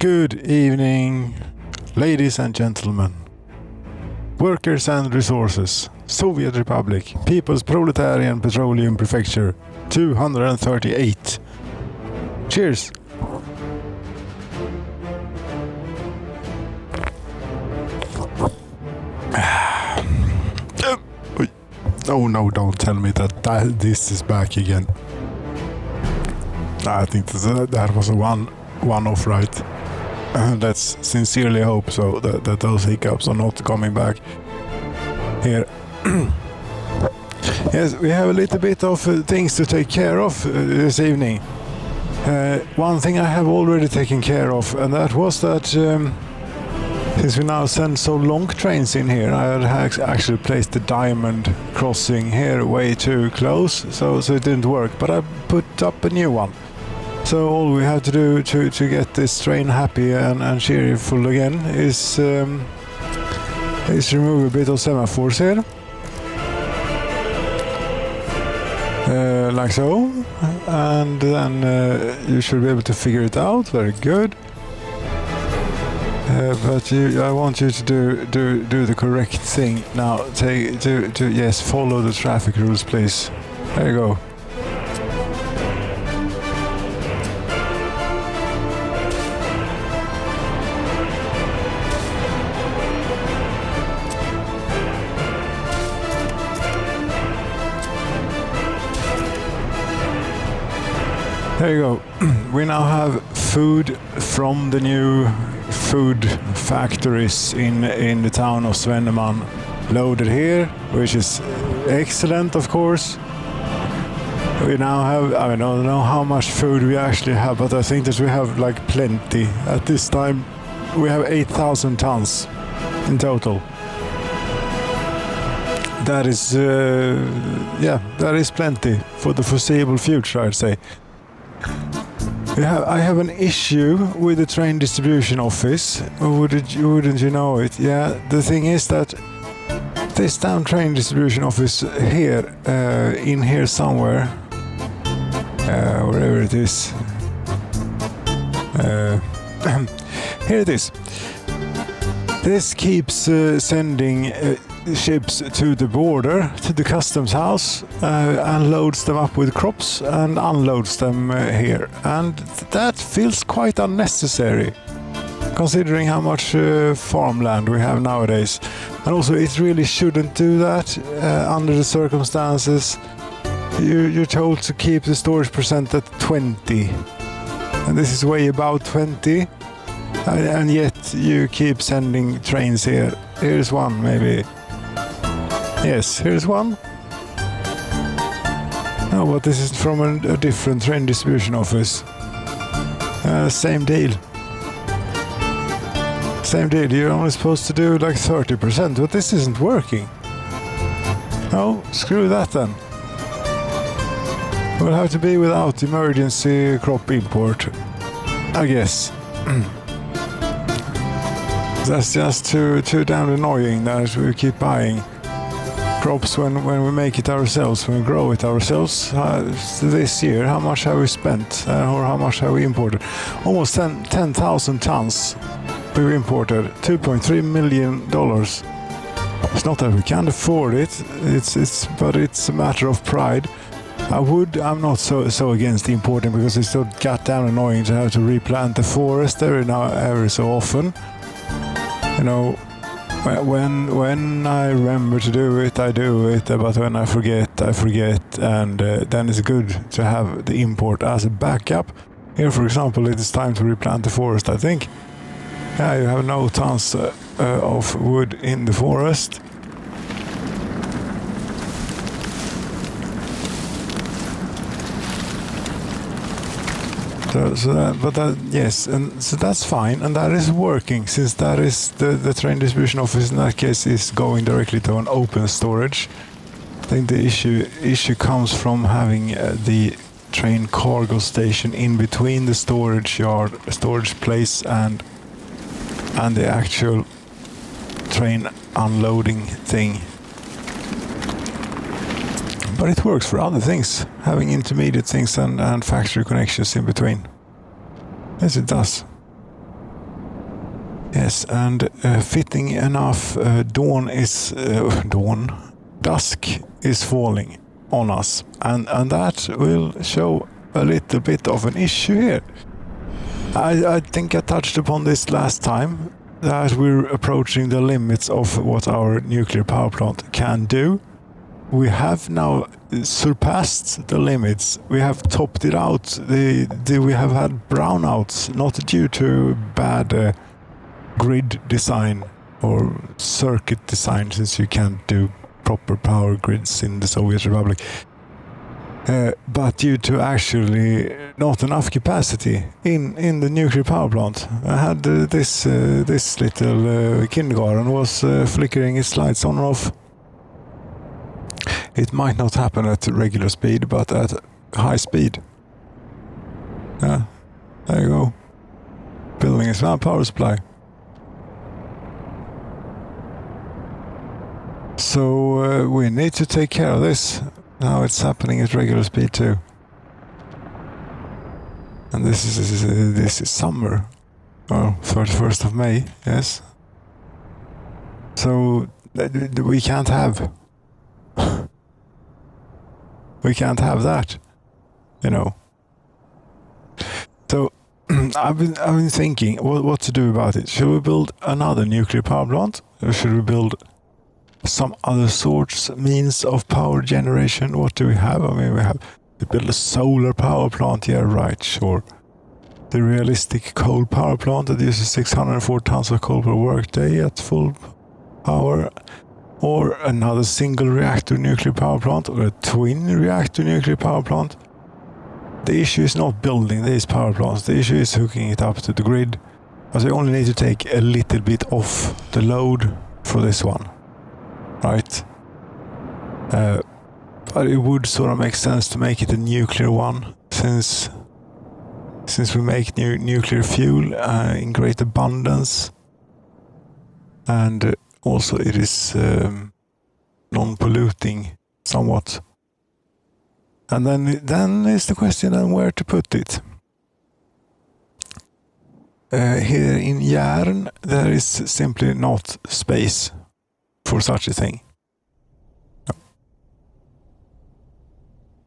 Good evening, ladies and gentlemen, workers and resources, Soviet Republic, People's Proletarian Petroleum Prefecture, 238. Cheers! Oh no, don't tell me that this is back again. I think that was a one-off, right? Let's sincerely hope so, that those hiccups are not coming back here. Yes, we have a little bit of things to take care of this evening. One thing I have already taken care of, and that was that since we now send so long trains in here, I had actually placed the diamond crossing here way too close, so it didn't work, but I put up a new one. So all we have to do to get this train happy and cheerful again is remove a bit of semaphores here. Like so. And then you should be able to figure it out. Very good. But I want you to do the correct thing now. Yes, follow the traffic rules, please. There you go. There you go. We now have food from the new food factories in the town of Svenneman loaded here, which is excellent, of course. We now have, I don't know how much food we actually have, but I think that we have like plenty. At this time, we have 8,000 tons in total. That is, that is plenty for the foreseeable future, I'd say. I have an issue with the train distribution office. Wouldn't you know it? Yeah, the thing is that this damn train distribution office here, in here somewhere, wherever it is. Here it is. This keeps sending ships to the border, to the customs house, and loads them up with crops and unloads them here. And that feels quite unnecessary, considering how much farmland we have nowadays. And also, it really shouldn't do that under the circumstances. You're told to keep the storage percent at 20, and this is way above 20, and yet you keep sending trains here. Here's one, maybe. Yes, here's one. No, but this is from a different train distribution office. Same deal. Same deal. You're only supposed to do like 30%, but this isn't working. No, screw that then. We'll have to be without emergency crop import, I guess. That's just too damn annoying that we keep buying crops when we make it ourselves, when we grow it ourselves. This year, how much have we spent, or how much have we imported? Almost 10,000 tons we've imported, $2.3 million. It's not that we can't afford it, but it's a matter of pride. I'm not so against importing, because it's so goddamn annoying to have to replant the forest every so often. You know, when I remember to do it, I do it, but when I forget, and then it's good to have the import as a backup. Here, for example, it is time to replant the forest, I think. Yeah, you have no tons of wood in the forest. Yes, and so that's fine, and that is working, since that is the train distribution office in that case is going directly to an open storage. I think the issue comes from having the train cargo station in between the storage place, and the actual train unloading thing. But it works for other things, having intermediate things and factory connections in between. Yes, it does. Yes, and fitting enough, dusk is falling on us, and that will show a little bit of an issue here. I think I touched upon this last time, that we're approaching the limits of what our nuclear power plant can do. We have now surpassed the limits. We have topped it out. We have had brownouts, not due to bad grid design or circuit design, since you can't do proper power grids in the Soviet Republic, but due to actually not enough capacity in the nuclear power plant. I had this little kindergarten was flickering its lights on and off. It might not happen at regular speed, but at high speed. Yeah, there you go. Building is now power supply. So we need to take care of this. Now it's happening at regular speed too. And this is summer. Well, 31st of May, yes. So we can't have that, you know. So I've been thinking what to do about it. Should we build another nuclear power plant, or should we build some other means of power generation? What do we have? I mean, we build a solar power plant, yeah, right, sure. The realistic coal power plant that uses 604 tons of coal per workday at full power, or another single reactor nuclear power plant, or a twin reactor nuclear power plant. The issue is not building these power plants, the issue is hooking it up to the grid, but we only need to take a little bit off the load for this one. Right, but it would sort of make sense to make it a nuclear one, since we make nuclear fuel in great abundance, and also it is non-polluting somewhat. And then is the question then where to put it. Here in Järn there is simply not space for such a thing.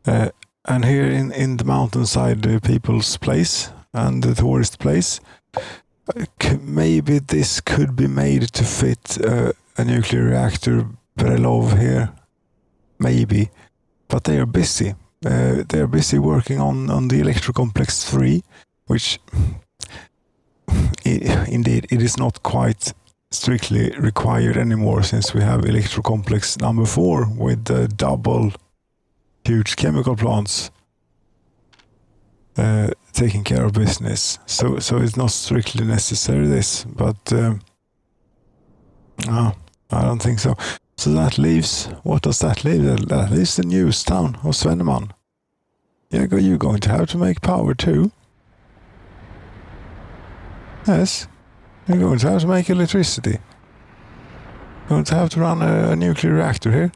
And here in the mountainside people's place and the tourist place, maybe this could be made to fit a nuclear reactor Prelov here, maybe, but they are busy. They are busy working on the Electrocomplex 3, which indeed it is not quite strictly required anymore, since we have Electrocomplex number 4 with the double huge chemical plants taking care of business. So it's not strictly necessary this, but no, I don't think so. So that leaves, what does that leave? That leaves the news town of Svenneman. Yeah, you're going to have to make power too. Yes. You're going to have to make electricity. You're going to have to run a nuclear reactor here.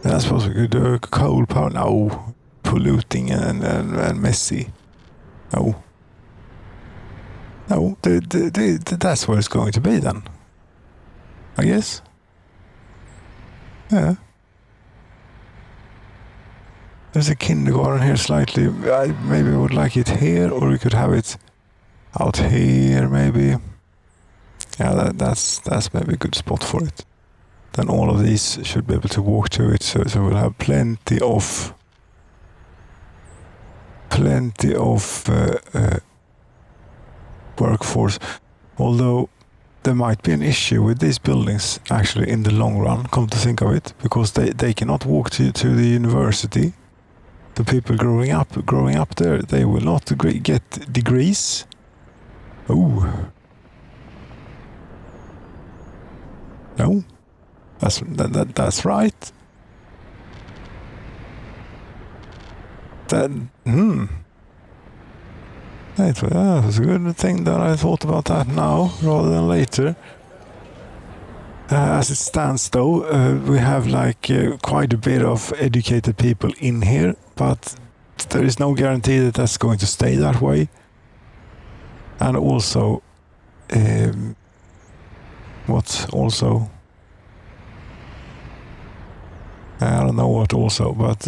I suppose we could do coal power. No. Polluting and messy. No. No, that's where it's going to be then. I guess. Yeah. There's a kindergarten here slightly. Maybe I would like it here, or we could have it out here maybe. Yeah, that's maybe a good spot for it. Then all of these should be able to walk to it, so we'll have plenty of workforce. Although there might be an issue with these buildings actually in the long run, come to think of it, because they cannot walk to the university. The people growing up there, they will not get degrees. Oh. No. That's right. That was a good thing that I thought about that now rather than later. As it stands though, we have quite a bit of educated people in here, but there is no guarantee that that's going to stay that way. And also, what's also? I don't know what also, but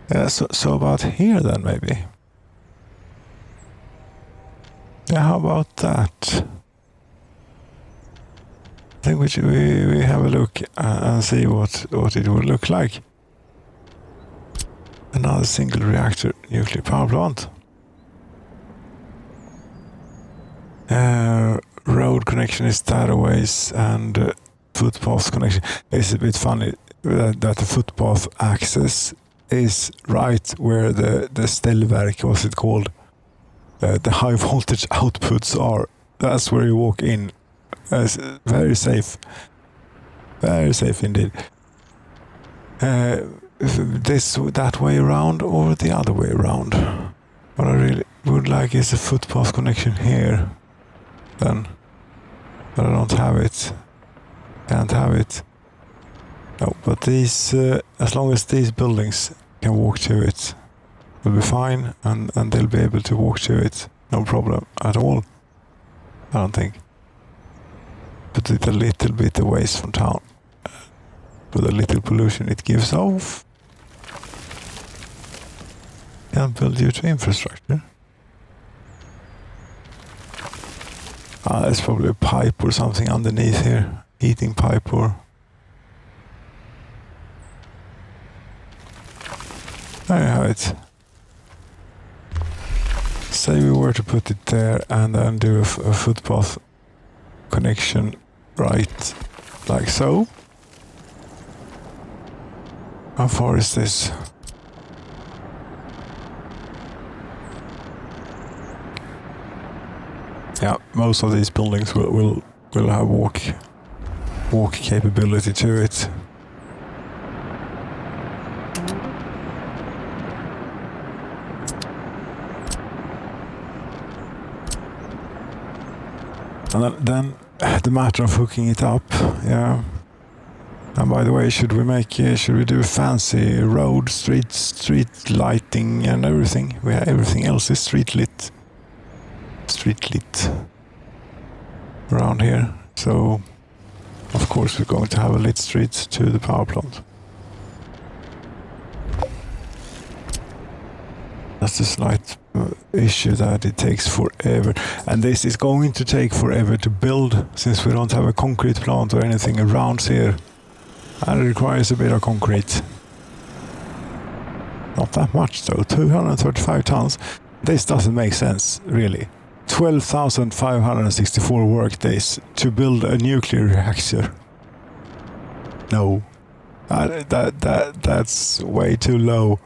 yeah. So about here then maybe. Yeah, how about that? I think we have a look and see what it would look like. Another single reactor nuclear power plant. Road connection is stairways and footpath connection. It's a bit funny that the footpath access is right where the ställverk, what's it called? The high voltage outputs are. That's where you walk in. That's very safe. Very safe indeed. That way around or the other way around? What I really would like is a footpath connection here. Then. But I don't have it. Can't have it. No, but these, as long as these buildings can walk to it, will be fine, and they'll be able to walk to it. No problem at all. I don't think. But it's a little bit away from town. With the little pollution it gives off. Can't build due to infrastructure. There's probably a pipe or something underneath here. Heating pipe or... There you have it. Say we were to put it there and then do a footpath connection right like so. How far is this? Yeah, most of these buildings will have walk capability to it. And then the matter of hooking it up, yeah. And by the way, should we do fancy road, street lighting and everything? Everything else is street lit around here. So, of course, we're going to have a lit street to the power plant. That's a slight issue that it takes forever. And this is going to take forever to build, since we don't have a concrete plant or anything around here. And it requires a bit of concrete. Not that much though, 235 tons. This doesn't make sense, really. 12,564 workdays to build a nuclear reactor. No. That's way too low.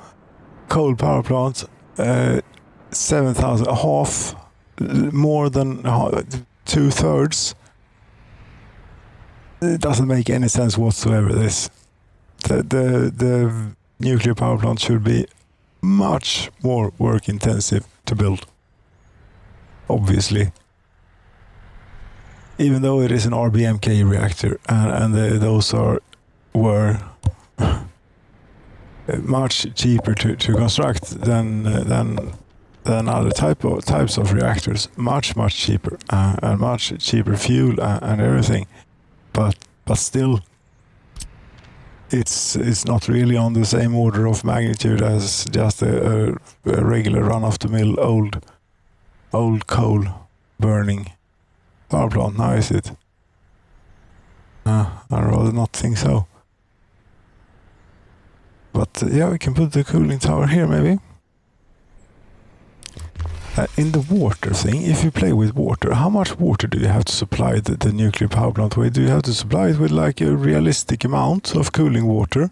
Coal power plant, 7,000, half, more than 2/3. It doesn't make any sense whatsoever, this. The nuclear power plant should be much more work intensive to build. Obviously. Even though it is an RBMK reactor and those were much cheaper to construct than other types of reactors, much cheaper and much cheaper fuel and everything. But still, it's not really on the same order of magnitude as just a regular run-of-the-mill old coal burning power plant. Now is it? I'd rather not think so. But yeah, we can put the cooling tower here maybe. In the water thing, if you play with water, how much water do you have to supply the nuclear power plant with? Do you have to supply it with like a realistic amount of cooling water?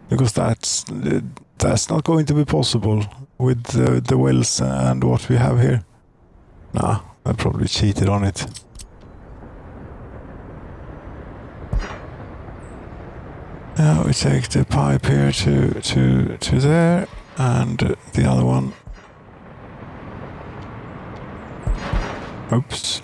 Because that's not going to be possible with the wells and what we have here. Nah, I probably cheated on it. Now we take the pipe here to there, and the other one. Oops.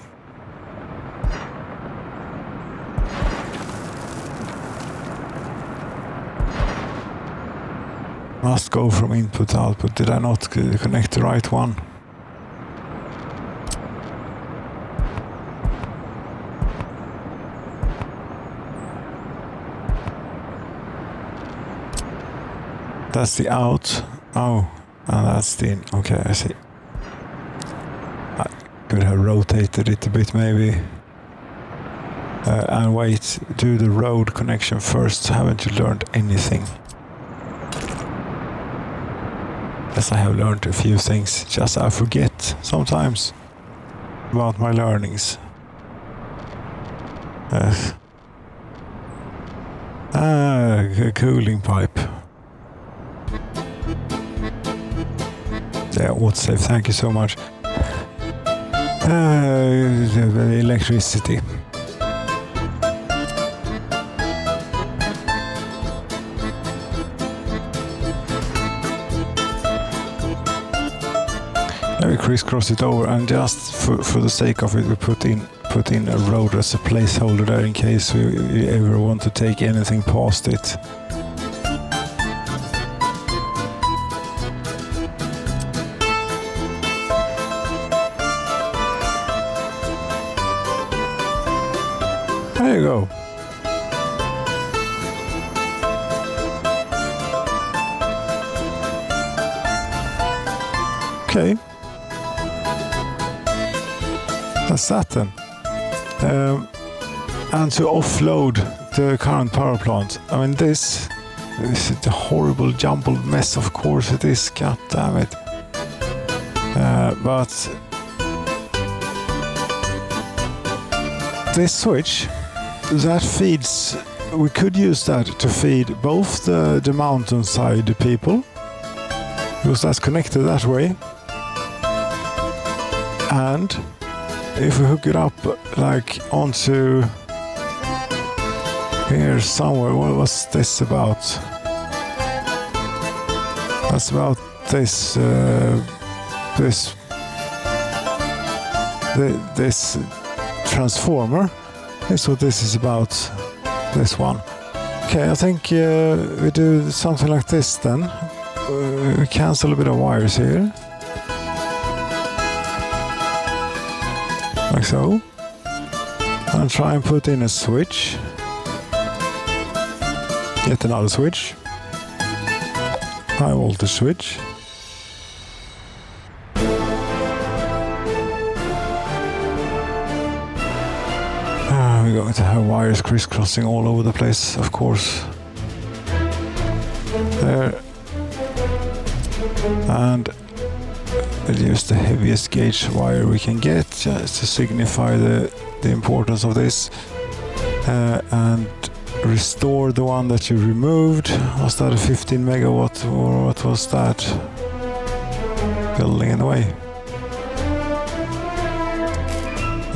Must go from input to output. Did I not connect the right one? That's the out. Oh, and that's the in. Okay, I see. I could have rotated it a bit maybe. And wait, do the road connection first. Haven't you learned anything? Yes, I have learned a few things. Just I forget sometimes about my learnings. Yes. A cooling pipe. Yeah, autosave, thank you so much. The electricity. We crisscross it over, and just for the sake of it, we put in a road as a placeholder there in case we ever want to take anything past it. There you go. Okay. That's that then. And to offload the current power plant. I mean, this is a horrible jumbled mess, of course it is, god damn it. But this switch, that feeds, we could use that to feed both the mountainside people, because that's connected that way, and if we hook it up like onto here somewhere, what was this about? That's about this this transformer. That's what this is about, this one. Okay, I think we do something like this then. We cancel a bit of wires here. Like so. And try and put in a switch. Yet another switch. High voltage switch. We're going to have wires crisscrossing all over the place, of course. There. And we'll use the heaviest gauge wire we can get just to signify the importance of this. And restore the one that you removed. Was that a 15 megawatt or what was that? Building in the way.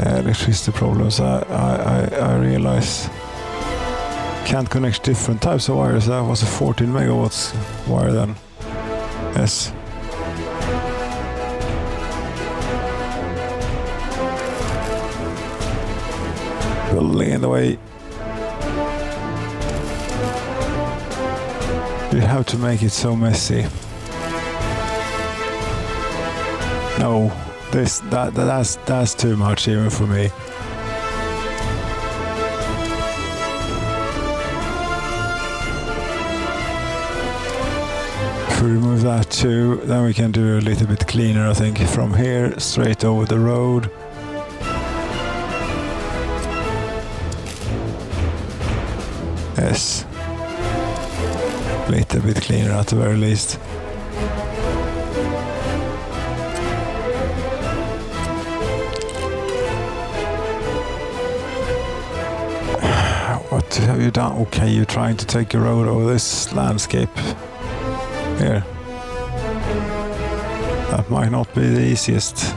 Electricity problems, I realize. Can't connect different types of wires. That was a 14 megawatts wire then. Yes. Building in the way. You have to make it so messy. No, that's too much even for me. If we remove that too, then we can do a little bit cleaner, I think, from here straight over the road. Yes. A little bit cleaner at the very least. What have you done? Okay, you're trying to take a road over this landscape. Here. That might not be the easiest.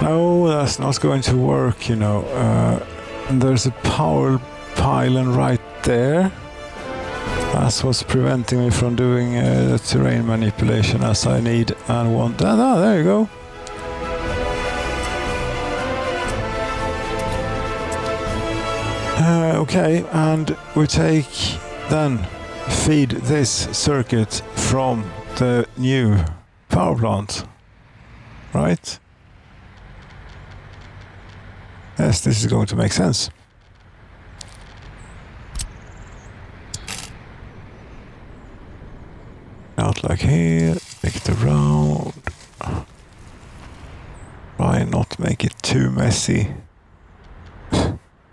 No, that's not going to work, you know. There's a power pylon right there. That's what's preventing me from doing the terrain manipulation as I need and want. There you go. Okay, and we then feed this circuit from the new power plant, right? Yes, this is going to make sense. Out like here, make it around. Try not make it too messy.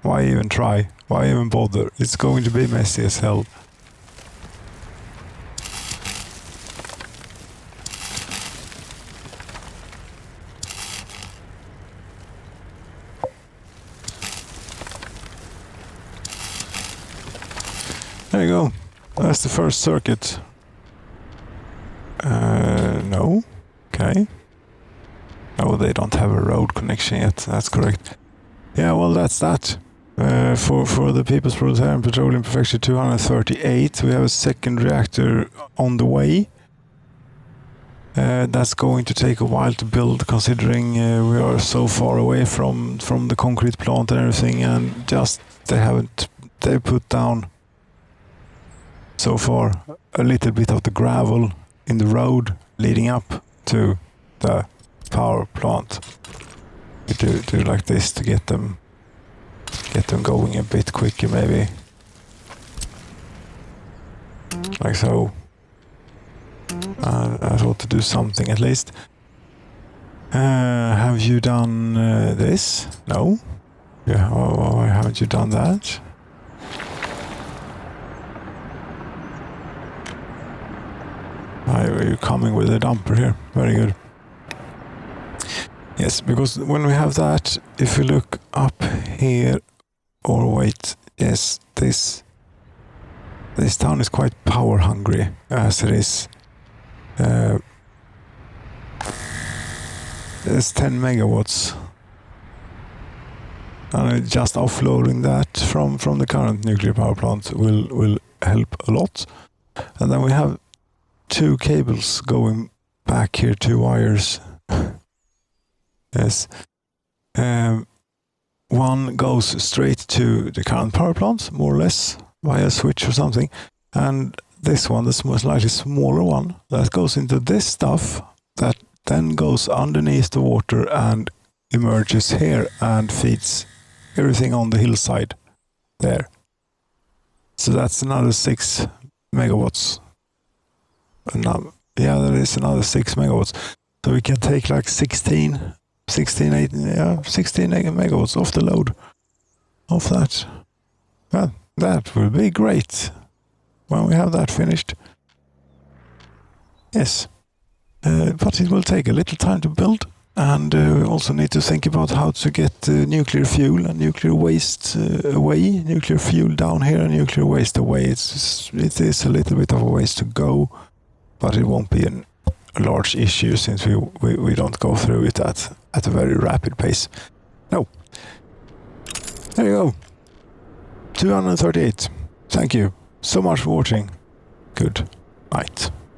Why even try? Why even bother? It's going to be messy as hell. There you go. That's the first circuit. No. Okay. No, they don't have a road connection yet. That's correct. Yeah, well, that's that. For the People's Proletarian Petroleum Prefecture 238, we have a second reactor on the way. That's going to take a while to build, considering we are so far away from the concrete plant and everything, and just they put down so far a little bit of the gravel in the road leading up to the power plant. We do like this to get them going a bit quicker, maybe. Like so. I thought to do something at least. Have you done this? No? Yeah, why haven't you done that? Are you coming with a dumper here? Very good. Yes, because when we have that, if we look up here, or wait, yes, this town is quite power hungry as it is. It's 10 megawatts, and just offloading that from the current nuclear power plant will help a lot. And then we have 2 cables going back here, 2 wires. Yes. One goes straight to the current power plant, more or less, via a switch or something. And this one, the slightly smaller one, that goes into this stuff, that then goes underneath the water and emerges here and feeds everything on the hillside there. So that's another 6 megawatts. Yeah, there is another 6 megawatts. So we can take like 16 megawatts off the load of that. Well, that will be great when we have that finished. Yes. But it will take a little time to build, and we also need to think about how to get nuclear fuel and nuclear waste away, nuclear fuel down here and nuclear waste away. It is a little bit of a ways to go, but it won't be a large issue since we don't go through it at a very rapid pace. No. There you go. 238. Thank you so much for watching. Good night.